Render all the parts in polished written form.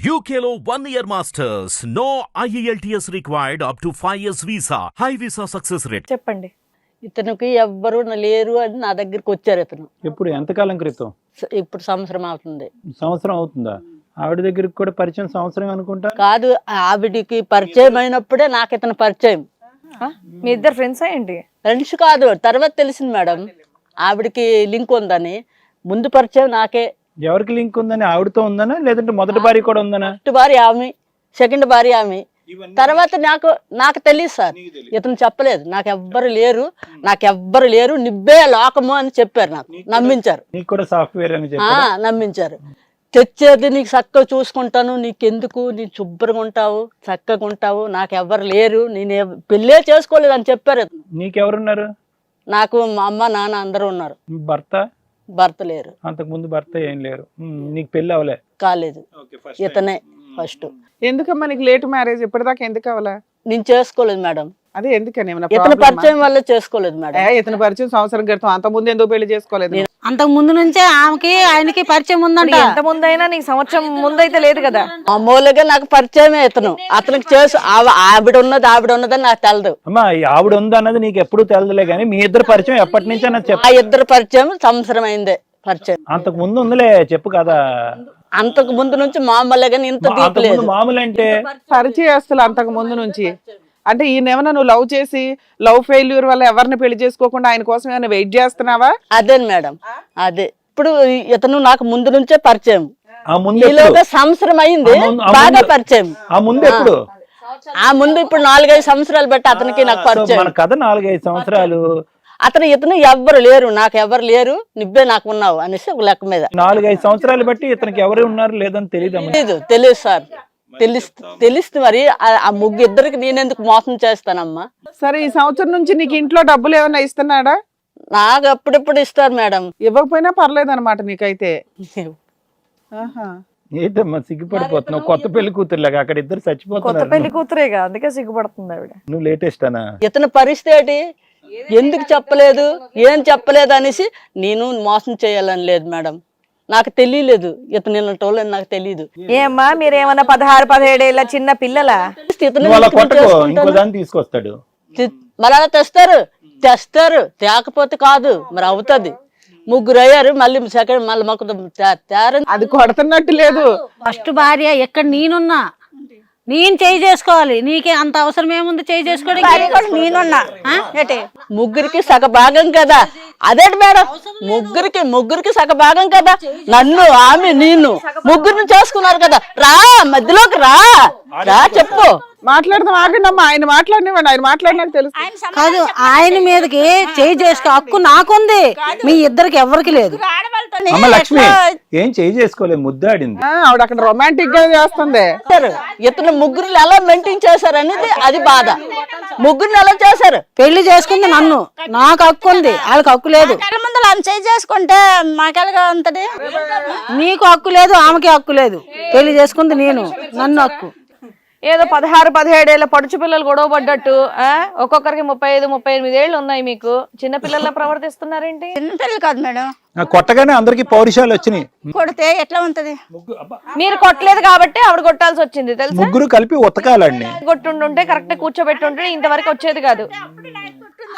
UKLO 1 year masters. No IELTS required up to 5 years visa. High visa success rate. చెప్పండి. ఇతనికి ఎవ్వరు లేరు అని నా దగ్గరికి వచ్చారు. ఇతను ఎప్పుడు ఎంతకాలం క్రితం? ఇప్పుడు సంవత్సరం అవుతుంది. సంవత్సరం అవుతుందా? ఆవిడ దగ్గరికి కూడా పరిచయం సంవత్సరం అనుకుంటా. కాదు, ఆవిడికి పరిచయం అయినప్పుడే నాకు ఇతను పరిచయం. మీ ఇద్దరు ఫ్రెండ్సా ఏంటి? ఫ్రెండ్స్ కాదు, తర్వాత తెలిసింది మేడం ఆవిడికి లింక్ ఉందని. ముందు పరిచయం నాకే. ఎవరికి లింక్ ఉందని? ఆవిడతో ఉందనా లేదంటే మొదటి భార్య కూడా ఉందనా? ఫస్ట్ భార్య ఆమె, సెకండ్ భార్య ఆమె. తర్వాత నాకు తెలియదు సార్, ఇతను చెప్పలేదు. నాకెవ్వరు లేరు నిబ్బే లోకము అని చెప్పారు. నాకు నమ్మించారు. నీకు కూడా సాఫ్ట్వేర్ అని చెప్పారు. నమ్మించారు. తెచ్చేది నీకు చక్కగా చూసుకుంటాను, నీకెందుకు, నీ శుభ్రంగా ఉంటావు, చక్కగా ఉంటావు, నాకెవ్వరు లేరు, నేను పెళ్ళే చేసుకోలేదు అని చెప్పారు. నీకెవరున్నారు? నాకు మా అమ్మ నాన్న అందరూ ఉన్నారు. భర్త లేరు. అంతకు ముందు భర్త ఏం లేరు. నీకు పెళ్లి అవలే? కాలేదు, ఇతనే ఫస్ట్. ఎందుకమ్మా నీకు లేట్ మ్యారేజ్? ఇప్పటిదాకా ఎందుకు అవలా? నేను చేసుకోలేదు మేడం. అదే ఎందుకని? ఇతని పరిచయం వల్ల చేసుకోలేదు మేడం. ఇతని పరిచయం సంవత్సరం క్రితం, అంత ముందు ఎందుకు పెళ్లి చేసుకోలేదు? అంతకు ముందు నుంచే ఆమెకి ఆయనకి పరిచయం ఉందంట. ఎంత ముందైనా నీకు సంవత్సరం ముందైతే లేదు కదా. మామూలుగా నాకు పరిచయమే ఇతను. అతనికి ఆవిడ ఉన్నదని నాకు తెలదు. అమ్మా, ఆవిడ ఉంది అన్నది నీకు ఎప్పుడు తెలదులే కానీ మీ ఇద్దరు పరిచయం ఎప్పటి నుంచి అన్నది చెప్పు. ఆ ఇద్దరు పరిచయం సంవత్సరం అయిందే పరిచయం. అంతకు ముందు ఉందిలే, చెప్పు కదా. అంతకు ముందు నుంచి మామూలుగా ఇంత తీపలేదు. మామూలు అంటే పరిచయస్తులు అంతకు ముందు నుంచి అంటే ఈయన ఏమన్నా నువ్వు లవ్ చేసి లవ్ ఫెయిల్యూర్ వల్ల ఎవరిని పెళ్లి చేసుకోకుండా ఆయన కోసం ఏమైనా వెయిట్ చేస్తున్నావా? అదే మేడం, అదే. ఇప్పుడు ఇతను నాకు ముందు నుంచే పరిచయం. సంవత్సరం అయింది బాగా పరిచయం. ఆ ముందు ఎప్పుడు? ఆ ముందు ఇప్పుడు 4-5 సంవత్సరాలు బట్టి అతనికి నాకు పరిచయం. కదా 4-5 సంవత్సరాలు. ఇతను ఎవ్వరు లేరు, నాకు ఎవరు లేరు, నువ్వే నాకు ఉన్నావు అనేసి ఒక లెక్క మీద. 4-5 సంవత్సరాలు బట్టి ఇతనికి ఎవరు ఉన్నారు లేదని తెలియదు సార్. తెలుస్తుంది మరి. ఆ ఇద్దరికి నేనెందుకు మోసం చేస్తానమ్మా? సరే, ఈ సంవత్సరం నుంచి నీకు ఇంట్లో డబ్బులు ఏమైనా ఇస్తున్నాడా? నాకు అప్పుడెప్పుడు ఇస్తారు మేడం. ఇవ్వకపోయినా పర్లేదు అనమాట నీకైతే. ఏంటమ్మా సిగ్గుపడిపోతున్నావు? కొత్త పెళ్లి కూతురులాగా అక్కడ ఇద్దరు చచ్చిపోతున్నారు. కొత్త పెళ్లి కూతురేగా, అందుకే సిగ్గుపడుతుంది ఆవిడ. నువ్వు లేటెస్ట్ అనా? ఇతని పరిస్థితి ఏంటి, ఎందుకు చెప్పలేదు, ఏం చెప్పలేదు అనేసి నేను మోసం చేయాలని లేదు మేడం. నాకు తెలియలేదు ఇతను నిన్నటోళ్ళని, నాకు తెలియదు. ఏమ్మా మీరేమన్నా 16-17 ఏళ్ళ చిన్న పిల్లలా? తీసుకొస్తాడు మరి అలా తెస్తారు తేకపోతే కాదు మరి అవుతుంది. ముగ్గురు అయ్యారు, మళ్ళీ సెకండ్ మళ్ళీ మాకు అది కొడుతున్నట్టు లేదు. ఫస్ట్ భార్య ఎక్కడ నేనున్నా నేను చేయి చేసుకోవాలి. నీకే అంత అవసరం ఏముంది చేయి చేసుకోవడానికి? నేనున్నా ముగ్గురికి సగభాగం కదా. అదేంటి మేడం, ముగ్గురికి సగభాగం కదా. నన్ను ఆమె నేను ముగ్గురిని చేసుకున్నారు కదా. రా మధ్యలోకి రా చెప్పు. మాట్లాడదాం, ఆగండి అమ్మా. ఆయన మాట్లాడినవ్వండి, ఆయన మాట్లాడినాక తెలుసు. కాదు, ఆయన మీదకి చేయి చేసుకో హక్కు నాకుంది, మీ ఇద్దరికి ఎవరికి లేదు. లక్ష్మి ఏం చేయి చేసుకోలేదు, ముద్దాడింది. ఆవిడ అక్కడ రొమాంటిక్ గా చేస్తుంది. ఇతను ముగ్గురిని ఎలా మెయింటైన్ చేశారు అనేది అది బాధ. ముగ్గురిని ఎలా చేశారు? పెళ్లి చేసుకుంది నన్ను, నాకు హక్కు ఉంది, వాళ్ళకి హక్కు లేదు. చేయి చేసుకుంటే మాకెలాగా ఉంటది? నీకు హక్కు లేదు, ఆమెకి హక్కు లేదు. పెళ్లి చేసుకుంది నేను, నన్ను హక్కు. ఏదో 16-17 ఏళ్ళ పడుచు పిల్లలు గొడవ పడ్డట్టు ఒక్కొక్కరికి 35-38 ఏళ్ళు ఉన్నాయి. మీకు చిన్న పిల్లల్లా ప్రవర్తిస్తున్నారేంటి? చిన్నపిల్లలు కాదు మేడం, కొట్టగానే అందరికి పౌరుషాలు వచ్చినాయి. కొడితే ఎట్లా ఉంటది? మీరు కొట్టలేదు కాబట్టి ఆవిడ కొట్టాల్సి వచ్చింది తెలుసా? ముగ్గురు కలిపి ఉతకాలండి. కొట్టుంటే కరెక్ట్ కూర్చోబెట్టుంటే ఇంతవరకు వచ్చేది కాదు.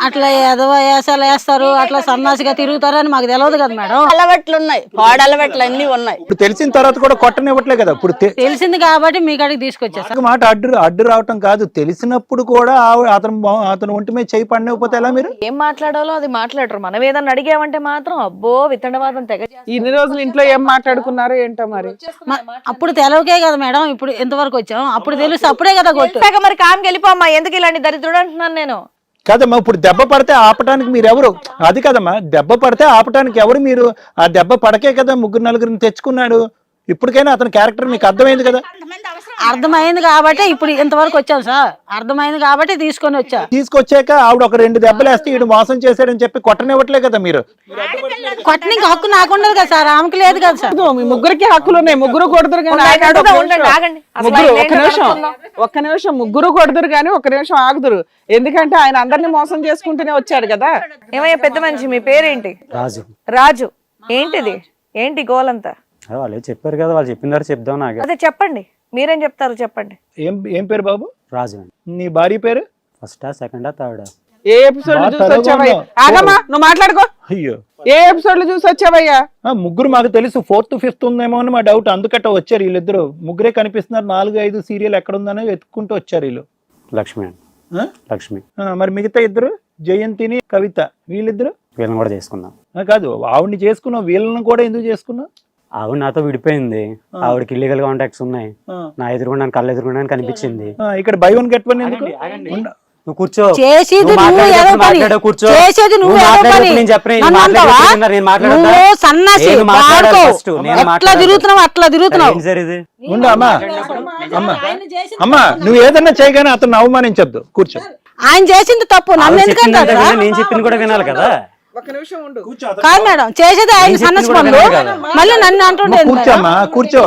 అట్లా ఏదో వేసాలు వేస్తారు, అట్లా సన్నాసిగా తిరుగుతారని మాకు తెలియదు కదా మేడం. అలవాట్లు ఉన్నాయి, పాడలవాట్లు అన్ని ఉన్నాయి. ఇప్పుడు తెలిసిన తర్వాత కూడా కొట్టనివ్వట్లే కదా. ఇప్పుడు తెలిసింది కాబట్టి మీ కాడికి తీసుకొచ్చేసారు. మాట అడ్డు రావటం కాదు, తెలిసినప్పుడు కూడా అతను ఒంటి మీద చేయి పడినకపోతే ఎలా? మీరు ఏం మాట్లాడాలో అది మాట్లాడరు. మనం ఏదన్నా అడిగామంటే మాత్రం అబ్బో విత్తనవాదం తెగ. ఇన్ని రోజులు ఇంట్లో ఏం మాట్లాడుకున్నారో ఏంటో మరి. అప్పుడు తెలవకే కదా మేడం, ఇప్పుడు ఎంతవరకు వచ్చాం? అప్పుడు తెలిసి అప్పుడే కదా కొట్టు. మరి కామ్ వెళ్ళిపోమ్మా, ఎందుకు ఇలాంటి దరిద్రుడు అంటున్నాను నేను. కదమ్మా, ఇప్పుడు దెబ్బ పడితే ఆపటానికి మీరు ఎవరు? అది కదమ్మా, దెబ్బ పడితే ఆపటానికి ఎవరు మీరు? ఆ దెబ్బ పడకే కదా 3-4 తెచ్చుకున్నాడు. ఇప్పటికైనా అతని క్యారెక్టర్ మీకు అర్థమైంది కదా. అర్థమైంది కాబట్టి ఇప్పుడు ఇంతవరకు వచ్చాను సార్. అర్థమైంది కాబట్టి తీసుకొచ్చాక ఆవిడ ఒక 2 దెబ్బలు వేస్తే ఈడు మోసం చేశాడని చెప్పి కొట్టనివ్వట్లే కదా మీరు. కొట్టనికి హక్కు నాకుండదు కదా సార్, ఆమెకి లేదు కదా సార్. మీ ముగ్గురికి హక్కులు ఉన్నాయి, ముగ్గురు కొడుతురు కానీ. ఒక్క నిమిషం ముగ్గురు కొడుతురు కానీ ఒక్క నిమిషం ఆగుదురు. ఎందుకంటే ఆయన అందరినీ మోసం చేసుకుంటూనే వచ్చాడు కదా. ఏమయ్యా పెద్ద మనిషి, మీ పేరేంటి? రాజు. ఏంటిది, ఏంటి గోలంతా? వాళ్ళు చెప్పారు కదా, వాళ్ళు చెప్పినారు చెప్దాం. నాకు అదే చెప్పండి. మీరేం చెప్తారు చెప్పండి. ఏం పేరు బాబు? రాజు నీ భార్య పేరు? ఫస్టా సెకండా థర్డా? ఏ ఎపిసోడ్ చూసి వచ్చావయ్యా? ఆగమ్మా, నువ్వు మాట్లాడుకో. అయ్యో, ఏ ఎపిసోడ్ చూసి వచ్చావయ్యా? ముగ్గురు మాకు తెలుసు, 4th 5th ఉందేమో అని మా డౌట్, అందుకట్ట వచ్చారు వీళ్ళిద్దరు. ముగ్గురే కనిపిస్తున్నారు, 4-5 సీరియల్ ఎక్కడ ఉందని వెతుక్కుంటూ వచ్చారు వీళ్ళు. లక్ష్మి అండి. లక్ష్మి. మరి మిగతా ఇద్దరు జయంతిని కవిత, వీళ్ళిద్దరు వీళ్ళని కూడా చేసుకున్నాం. కాదు, ఆవిడ్ని చేసుకున్నావు, వీళ్ళని కూడా ఎందుకు చేసుకున్నావు? ఆవిడ నాతో విడిపోయింది, ఆవిడకి ఇల్లీగల్ కాంటాక్ట్స్ ఉన్నాయి, నా ఎదురుకుండా కళ్ళు ఎదురుకుండా కనిపించింది. ఇక్కడ బై వన్ గెట్ వన్ ఎందుకు? నువ్వు కూర్చో. చేసేది నువ్వు నువ్వు మాట్లాడే ఏదో పని. మాట్లాడే కూర్చో. చేసేది నువ్వు నువ్వు ఏదో మాట్లాడే పని. నేను చెప్పను, నేను నన్ను మాట్లాడే అంటావా? కూర్చున్నా, నేను మాట్లాడతా. నువ్వు సన్నాసి నేను మాట్లాడాలి వాడుకో. first, నేను ఎట్లా మాట్లాడాలి. తిరుగుతున్నావు అట్లా తిరుగుతున్నావు. ఏం సార్ ఇది? ఉండు అమ్మా, అమ్మా నువ్వు ఏదన్నా చేయగానే అతను అవమానించద్దు, కూర్చో. ఆయన చేసింది తప్పు, నన్ను ఆవిడ ఎందుకంటే చెప్పింది అంతే కదా, నేను చెప్పింది కూడా వినాలి కదా. ఒక్క నిమిషం ఉండు. కాదు మేడం, చేసేది ఆయన నేను సన్నసి చెప్పింది పనులు, కూడా వినాలి కదా. మళ్ళీ నన్ను అంటుండే కూర్చోమ్మా, కూర్చో.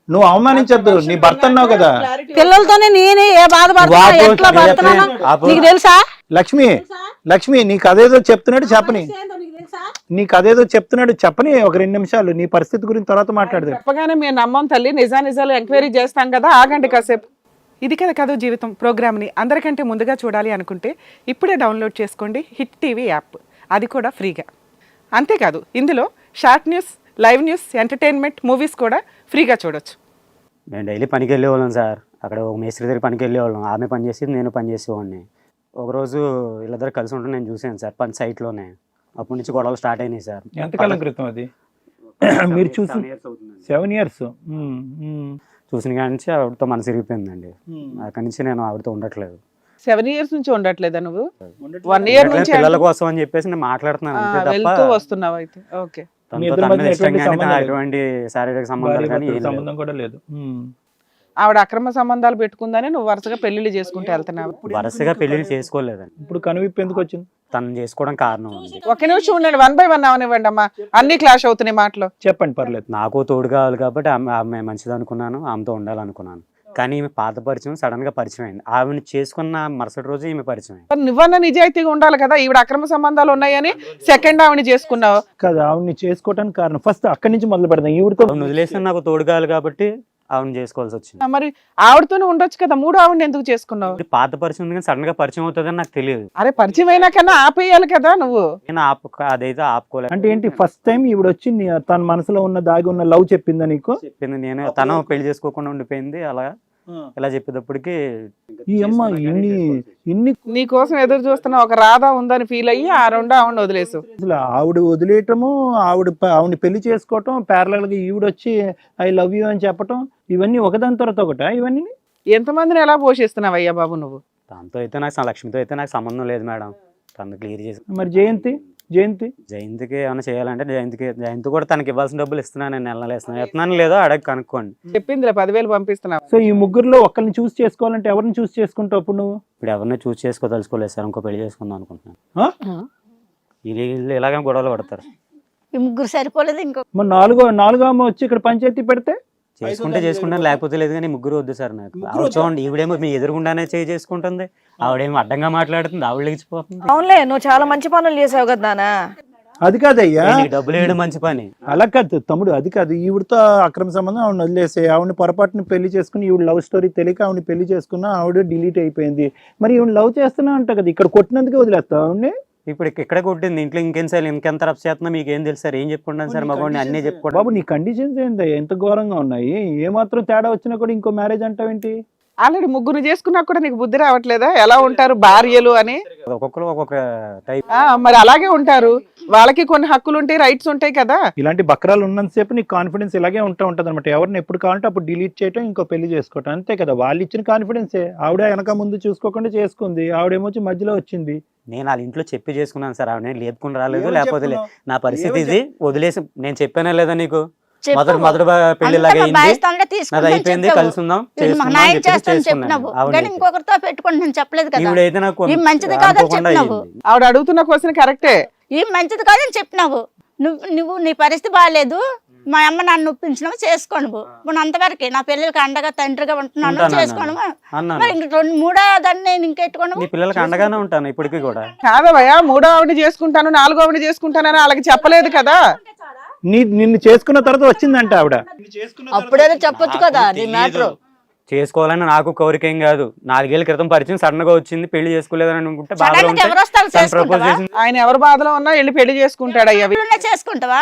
నువ్వు అవమానించద్దు, నీ భర్త అన్నావు కదా. పిల్లలతోనే నేనే ఏ బాధపడుతున్నా, వాపు, ఎట్లా నేను పడుతున్నాను చెప్పిన ఆపు. నీకు తెలుసా? లక్ష్మి నీకు అదేదో చెప్తున్నాడు చెప్పని, నీకు అదేదో చెప్తున్నాడు చెప్పని. ఒక 2 నిమిషాలు నీ పరిస్థితి గురించి తర్వాత మాట్లాడదు. చెప్పగానే మేము నమ్మం తల్లి, నిజాలు ఎంక్వైరీ చేస్తాం కదా, ఆగండి కాసేపు. ఇది కథ జీవితం ప్రోగ్రామ్ని అందరికంటే ముందుగా చూడాలి అనుకుంటే ఇప్పుడే డౌన్లోడ్ చేసుకోండి హిట్ టీవీ యాప్, అది కూడా ఫ్రీగా. అంతేకాదు ఇందులో short news, live news, entertainment, movies కూడా ఫ్రీగా చూడొచ్చు. మేము డైలీ పనికి వెళ్ళేవాళ్ళం సార్, అక్కడ ఒక మేస్త్రి దగ్గర పనికి వెళ్ళేవాళ్ళం. ఆమె పని చేసేది, నేను పని చేసేవాడిని. ఒకరోజు వీళ్ళిద్దరు కలిసి ఉంటే నేను చూసాను సార్ పని సైట్లోనే. అప్పటి నుంచి గొడవలు స్టార్ట్ అయినాయి సార్. ఎంతకాలం క్రితం అది మీరు చూసి? 7 years. చూసిన కాడి నుంచి ఆవిడతో మనసు ఇరిగిపోయిందండి. అక్కడి నుంచి నేను ఆవిడతో ఉండట్లేదు. 7 years నుంచి ఉండట్లేదా నువ్వు? 1 year నుంచి పిల్లల కోసం అని చెప్పేసి నేను మాట్లాడుతున్నాను అంతే వెళ్తూ తప్ప వస్తున్నావు అయితే. ఓకే, తనతో తన మీద ఇష్టం కానీ తన ఎటువంటి శారీరక సంబంధాలు కానీ ఏం లేవు. సంబంధం కూడా లేదు. ఆవిడ అక్రమ సంబంధాలు పెట్టుకుందని నువ్వు వరుసగా పెళ్లిళ్ళు చేసుకుంటూ వెళ్తున్నావు. వరుసగా పెళ్లిళ్ళు చేసుకోలేదండి. ఇప్పుడు కనువిప్పు ఎందుకు వచ్చింది? తను చేసుకోవడం కారణం ఉంది. ఒక నిమిషం ఉండండి, 1 by 1 అవనివ్వండి అమ్మా, అన్ని క్లాష్ అవుతున్నాయి మాటలు. చెప్పండి, పర్లేదు. నాకు తోడు కావాలి కాబట్టి ఆమె మంచిది అనుకున్నాను, ఆమెతో ఉండాలనుకున్నాను. కానీ ఈమె పాత పరిచయం సడన్ గా పరిచయం అయింది. ఆమెను చేసుకున్న మరుసటి రోజు ఈమె పరిచయం అయింది. మరి నువ్వన్నా నిజాయితీగా ఉండాలి కదా, ఈవిడ అక్రమ సంబంధాలు ఉన్నాయని సెకండ్ ఆవిడ చేసుకున్నావు కాదు, ఆవిడ్ని చేసుకోవడానికి కారణం ఫస్ట్ అక్కడి నుంచి మొదలు పెడదాం. ఈవిడతో ఆమెను వదిలేసిన నాకు తోడు కావాలి కాబట్టి ఆవిడ చేసుకోవాల్సి వచ్చింది. మరి ఆవిడతోనే ఉండొచ్చు కదా, 3వ ఆవిడని ఎందుకు చేసుకున్నావు? ఇది పాత పరిచయం ఉంది కానీ సడన్ గా పరిచయం అవుతుందని నాకు తెలియదు. అరే పరిచయం అయినా కన్నా ఆపేయాలి కదా నువ్వు. నేను అదైతే ఆపుకోలేదు. అంటే ఏంటి, ఫస్ట్ టైం ఈవిడ వచ్చి తన మనసులో ఉన్న దాగి ఉన్న లవ్ చెప్పిందా నీకు? చెప్పింది, నేను తను పెళ్లి చేసుకోకుండా ఉండిపోయింది. అలా ఇలా చెప్పేటప్పటికి ఈ అమ్మ ఇన్ని నీ కోసం ఎదురు చూస్తున్నా ఒక రాధా ఉందని ఫీల్ అయ్యి ఆ 2వ ఆవిడని వదిలేసు. అసలు ఆవిడ వదిలేయటము, ఆవిడని పెళ్లి చేసుకోవటం, ప్యారలల్ గా ఈవిడ వచ్చి ఐ లవ్ యూ అని చెప్పటం, ఇవన్నీ ఒకదాని తర్వాత ఒకట. ఇవన్నీ ఎంతమందిని ఎలా పోషిస్తున్నావు అయ్యా బాబు నువ్వు? దాంతో అయితే నాకు, లక్ష్మితో అయితే నాకు సంబంధం లేదు మేడం. తను క్లియర్ చేసి. మరి జయంతికి ఏమైనా చేయాలంటే జయంతి కూడా తనకి ఇవ్వాల్సిన డబ్బులు ఇస్తున్నాను, నేను నెల ఇస్తున్నాను. ఎత్తున్నాను లేదో అడగ కనుక్కోండి. చెప్పిందిలే 10,000 పంపిస్తున్నావు. సో ఈ ముగ్గురులో ఒకరిని చూస్ చేసుకోవాలంటే ఎవరిని చూస్ చేసుకుంటావు అప్పుడు నువ్వు? ఇప్పుడు ఎవరిని చూస్ తెలుసుకోలేదు సార్, ఇంకో పెళ్లి చేసుకుందాం అనుకుంటున్నాను. వీళ్ళు ఇలాగే గొడవలు పడతారు. ఈ ముగ్గురు సరిపోలేదు, ఇంకో మరి నాలుగో అమ్మ వచ్చి ఇక్కడ పంచాయతీ పెడితే చేసుకుంటాను లేకపోతే లేదు, కానీ ముగ్గురు వద్దు సార్ నాకు. ఆవిడ చూడండి, ఈవిడేమో మీ ఎదురుగుండానే చేసుకుంటుంది, ఆవిడేమో అడ్డంగా మాట్లాడుతుంది, ఆవిడ లేచిపోతుంది. అవునులే, నువ్వు చాలా మంచి పనులు చేసావు కదా నాన్న. అది కాదయ్యా, డబ్బులు వేయడం మంచి పని. అలా కాదు తమ్ముడు, అది కాదు. ఈవిడతో అక్రమ సంబంధం ఆవిడ వదిలేసే, ఆవిడని పొరపాటుని పెళ్లి చేసుకుని, ఈవిడ లవ్ స్టోరీ తెలియక ఆవిడని పెళ్లి చేసుకున్నా, ఆవిడ డిలీట్ అయిపోయింది. మరి ఈవిడ లవ్ చేస్తున్నా అంట కదా, ఇక్కడ కొట్టినందుకే వదిలేస్తావు ఆవిడని? ఇప్పుడు ఇక్కడ కొట్టింది, ఇంట్లో ఇంకెంత రఫ్ చేస్తున్నా మీకు ఏం తెలుసు సార్? ఏం చెప్పుకుంటాను సార్, మగవాడిని అన్నీ చెప్పుకోండి. బాబు నీ కండిషన్స్ ఏంటి ఎంత ఘోరంగా ఉన్నాయి? ఏమాత్రం తేడా వచ్చినా కూడా ఇంకో మ్యారేజ్ అంటావేంటి? ఆల్రెడీ ముగ్గురు చేసుకున్నా కూడా నీకు బుద్ధి రావట్లేదా ఎలా ఉంటారు భార్యలు అని? ఒక్కొక్కరు ఒక్కొక్క టైప్. మరి అలాగే ఉంటారు, వాళ్ళకి కొన్ని హక్కులు ఉంటాయి, రైట్స్ ఉంటాయి కదా. ఇలాంటి బక్రాలు ఉన్నంతసేపు నీకు కాన్ఫిడెన్స్ ఇలాగే ఉంటది అనమాట. ఎవరిని ఎప్పుడు కావాలంటే అప్పుడు డిలీట్ చేయటం, ఇంకో పెళ్లి చేసుకోవటం, అంతే కదా. వాళ్ళు ఇచ్చిన కాన్ఫిడెన్సే. ఆవిడ వెనక ముందు చూసుకోకుండా చేసుకుంది, ఆవిడేమొచ్చి మధ్యలో వచ్చింది. నేను వాళ్ళ ఇంట్లో చెప్పి చేసుకున్నాను సార్, ఆవిడ లేపుకుని రాలేదు. లేకపోతే నా పరిస్థితి ఇది, వదిలేసి నేను చెప్పానా లేదా నీకు? మొదటి పెళ్లి లాగా అయిపోయింది, కలిసి ఉందాం ఇంకొకరితో పెట్టుకుంటున్నాను చెప్పలేదు కదా. ఈవిడైతే నాకు మంచిది కాదని చెప్పినావు. ఆవిడ అడుగుతున్న క్వశ్చన్ కరెక్టే. ఈ మంచిది కాదని చెప్పినావు. నువ్వు నీ పరిస్థితి బాగాలేదు, మా అమ్మ నన్ను ఒప్పించినావు, చేసుకోండి ఇప్పుడు అంతవరకే. నా పిల్లలకి అండగా తండ్రిగా ఉంటున్నాను, చేసుకోండి. మరి ఇంక 3వ దాన్ని నేను ఇంకెట్టుకోను. నీ పిల్లలకి అండగానే ఉంటాను ఇప్పటికీ కూడా. కాదవయ్యా, 3వ ఆవిడ చేసుకుంటాను, 4వ ఆవిడ చేసుకుంటానని వాళ్ళకి చెప్పలేదు కదా. నిన్ను చేసుకున్న తర్వాత వచ్చిందంట ఆవిడ. అప్పుడేదో చెప్పొచ్చు కదా నీ మ్యాటర్. చేసుకోవాలని నాకు కోరిక ఏం కాదు. 4 ఏళ్ల క్రితం పరిచయం సడన్ గా వచ్చింది, పెళ్లి చేసుకోలేదని అనుకుంటే బాధలో సడన్గా ఉంటే ఎవరు వస్తారు తను ప్రపోజ్ చేసుకుంటావా? చేసింది. ఆయన ఎవరు బాధలో ఉన్నా వెళ్ళి పెళ్లి చేసుకుంటాడు అయ్యా. చేసుకుంటావా?